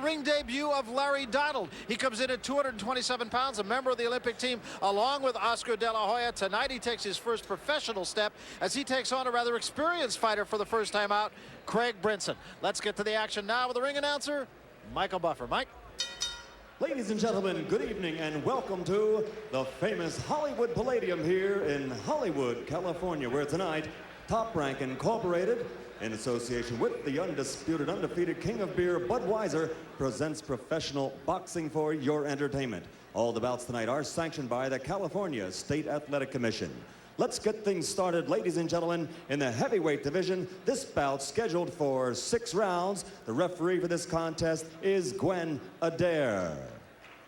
ring debut of Larry Donald. He comes in at 227 pounds, a member of the Olympic team, along with Oscar De La Hoya. Tonight he takes his first professional step as he takes on a rather experienced fighter for the first time out, Craig Brinson. Let's get to the action now with the ring announcer, Michael Buffer. Mike. Ladies and gentlemen, good evening and welcome to the famous Hollywood Palladium here in Hollywood, California, where tonight Top Rank Incorporated, in association with the undisputed, undefeated King of Beer, Budweiser, presents professional boxing for your entertainment. All the bouts tonight are sanctioned by the California State Athletic Commission. Let's get things started, ladies and gentlemen, in the heavyweight division. This bout scheduled for 6 rounds. The referee for this contest is Gwen Adair.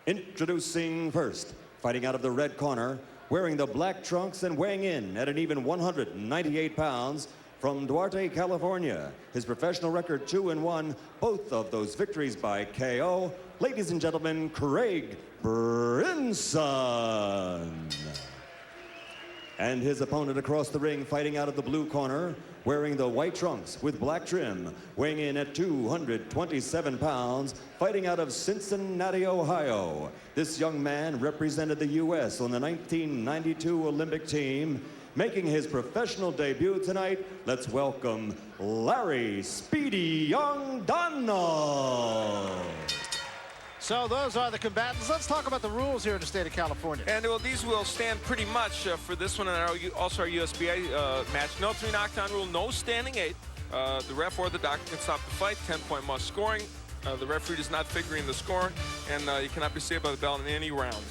Introducing first, fighting out of the red corner, wearing the black trunks and weighing in at an even 198 pounds, from Duarte, California. His professional record 2-1, both of those victories by KO. Ladies and gentlemen, Craig Brinson. And his opponent across the ring, fighting out of the blue corner, wearing the white trunks with black trim, weighing in at 227 pounds, fighting out of Cincinnati, Ohio. This young man represented the U.S. on the 1992 Olympic team. Making his professional debut tonight, let's welcome Larry Speedy Young Donald. So those are the combatants. Let's talk about the rules here in the state of California. And well, these will stand pretty much for this one and also our USBA match. No 3 knockdown rule, no standing 8. The ref or the doctor can stop the fight. 10-point must scoring. The referee does not figure in the score, and you cannot be saved by the bell in any round.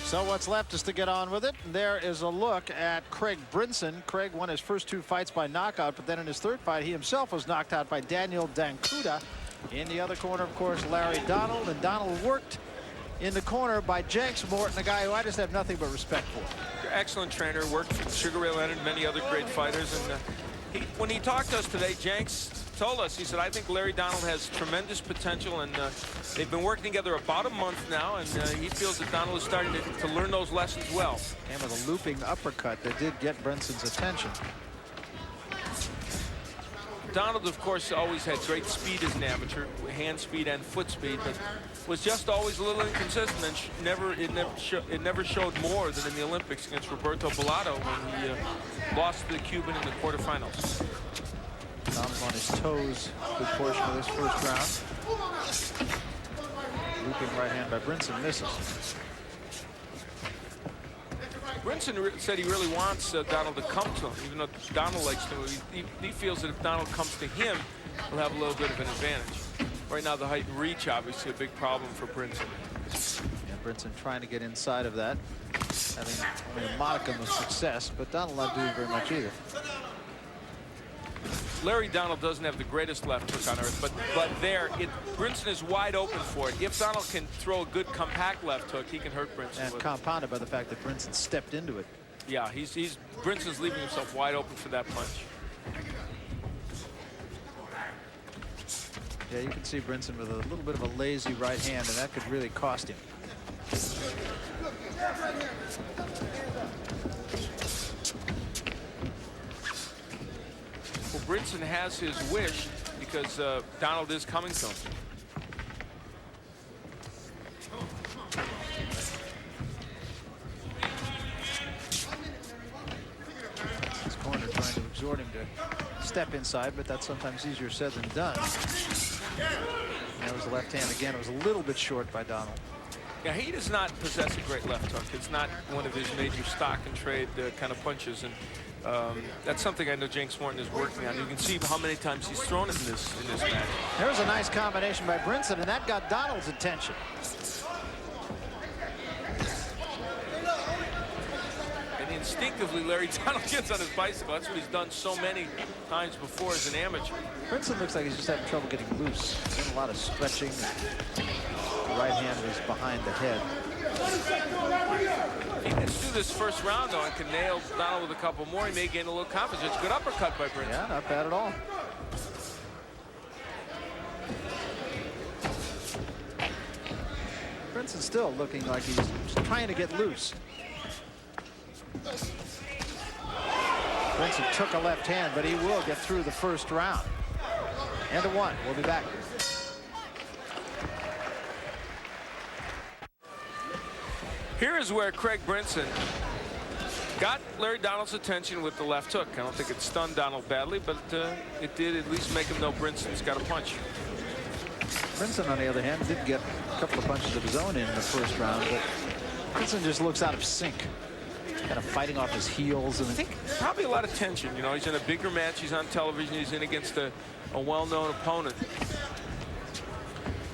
So what's left is to get on with it. There is a look at Craig Brinson. Craig won his first 2 fights by knockout, but then in his 3rd fight, he himself was knocked out by Daniel Dancuda. In the other corner, of course, Larry Donald. And Donald worked in the corner by Jenks Morton, a guy who I just have nothing but respect for. Excellent trainer, worked for Sugar Ray Leonard and many other great fighters. And when he talked to us today, Jenks told us, he said, I think Larry Donald has tremendous potential, and they've been working together about a month now, and he feels that Donald is starting to learn those lessons well. And with a looping uppercut that did get Brinson's attention. Donald, of course, always had great speed as an amateur, hand speed and foot speed, but was just always a little inconsistent, and it never showed more than in the Olympics against Roberto Bellato when he lost to the Cuban in the quarterfinals. Donald on his toes, good portion of this first round. Looping right hand by Brinson, misses. Brinson said he really wants Donald to come to him, even though Donald likes to. He feels that if Donald comes to him, he'll have a little bit of an advantage. Right now, the height and reach, obviously, a big problem for Brinson. Yeah, Brinson trying to get inside of that, having only a modicum of success, but Donald not doing very much either. Larry Donald doesn't have the greatest left hook on earth, but Brinson is wide open for it. If Donald can throw a good compact left hook, he can hurt Brinson. And compounded by the fact that Brinson stepped into it. Yeah, Brinson's leaving himself wide open for that punch. Yeah, you can see Brinson with a little bit of a lazy right hand, and that could really cost him. Well, Brinson has his wish because Donald is coming to him. His corner trying to exhort him to step inside, but that's sometimes easier said than done. That was the left hand again. It was a little bit short by Donald. Yeah, he does not possess a great left hook. It's not one of his major stock and trade kind of punches, and that's something I know Jenks Morton is working on. You can see how many times he's thrown it in this match. There's a nice combination by Brinson, and that got Donald's attention. And instinctively, Larry Donald gets on his bicycle. That's what he's done so many times before as an amateur. Brinson looks like he's just having trouble getting loose. Doing a lot of stretching. The right hand is behind the head. If he gets through this first round, though, and can nail Donald with a couple more, he may gain a little confidence. Good uppercut by Brinson. Yeah, not bad at all. Brinson still looking like he's trying to get loose. Brinson took a left hand, but he will get through the first round. And a 1. We'll be back. Here is where Craig Brinson got Larry Donald's attention with the left hook. I don't think it stunned Donald badly, but it did at least make him know Brinson's got a punch. Brinson, on the other hand, did get a couple of punches of his own in the first round, but Brinson just looks out of sync, kind of fighting off his heels. And I think probably a lot of tension. You know, he's in a bigger match. He's on television. He's in against a well-known opponent.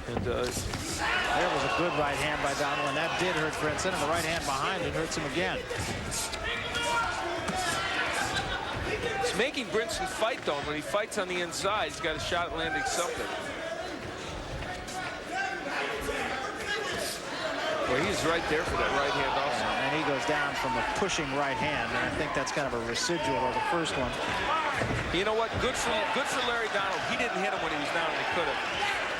And there was a good right hand by Donald, and that did hurt Brinson, and the right hand behind it hurts him again. It's making Brinson fight, though. When he fights on the inside, he's got a shot at landing something. Well, he's right there for that right hand also. And he goes down from a pushing right hand, and I think that's kind of a residual of the first one. You know what? Good for Larry Donald. He didn't hit him when he was down, and he could have.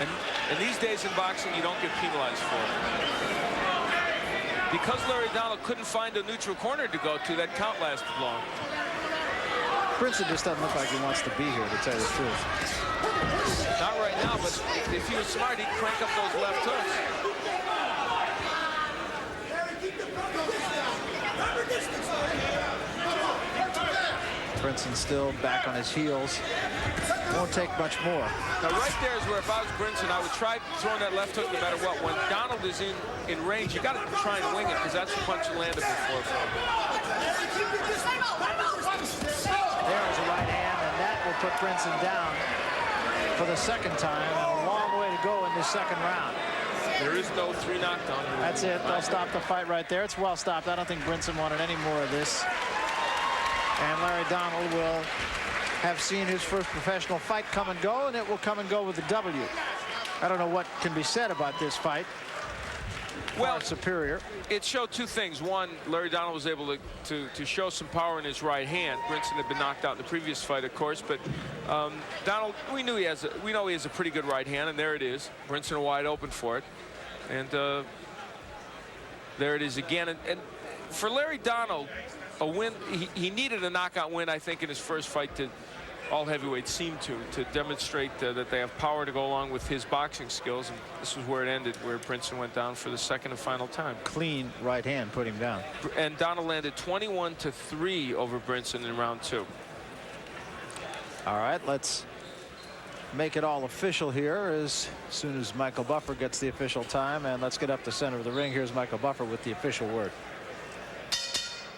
And these days in boxing, you don't get penalized for it. Because Larry Donald couldn't find a neutral corner to go to, that count lasted long. Brinson just doesn't look like he wants to be here, to tell you the truth. Not right now, but if he was smart, he'd crank up those left hooks. Brinson still back on his heels. Won't take much more. Now, right there is where if I was Brinson, I would try throwing that left hook no matter what. When Donald is in range, you got to try and wing it, because that's the punch you landed before. There's a right hand, and that will put Brinson down for the second time. And a long way to go in this second round. There is no 3 knockdown. That's it. They'll stop the fight right there. It's well stopped. I don't think Brinson wanted any more of this. And Larry Donald will have seen his first professional fight come and go, and it will come and go with a W. I don't know what can be said about this fight. Well, superior. It showed 2 things. One, Larry Donald was able to show some power in his right hand. Brinson had been knocked out in the previous fight, of course, but Donald, we know he has a pretty good right hand, and there it is. Brinson wide open for it, and there it is again. And for Larry Donald, a win, he needed a knockout win, I think, in his first fight to all heavyweights seem to demonstrate that they have power to go along with his boxing skills. And this was where it ended, where Brinson went down for the second and final time. Clean right hand put him down. And Donald landed 21-3 over Brinson in round 2. All right, let's make it all official here as soon as Michael Buffer gets the official time. And let's get up the center of the ring. Here's Michael Buffer with the official word.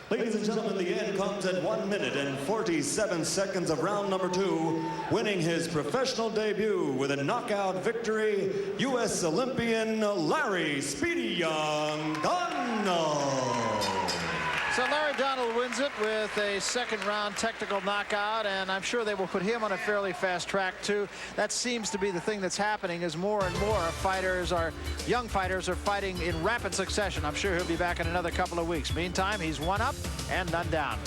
Ladies and gentlemen, the end comes at 1 minute and 47 seconds of round number 2, winning his professional debut with a knockout victory, U.S. Olympian Larry Speedy Young Donald. So Larry Donald wins it with a second round technical knockout, and I'm sure they will put him on a fairly fast track too. That seems to be the thing that's happening, as more and more young fighters are fighting in rapid succession. I'm sure he'll be back in another couple of weeks. Meantime, he's 1 up and none down.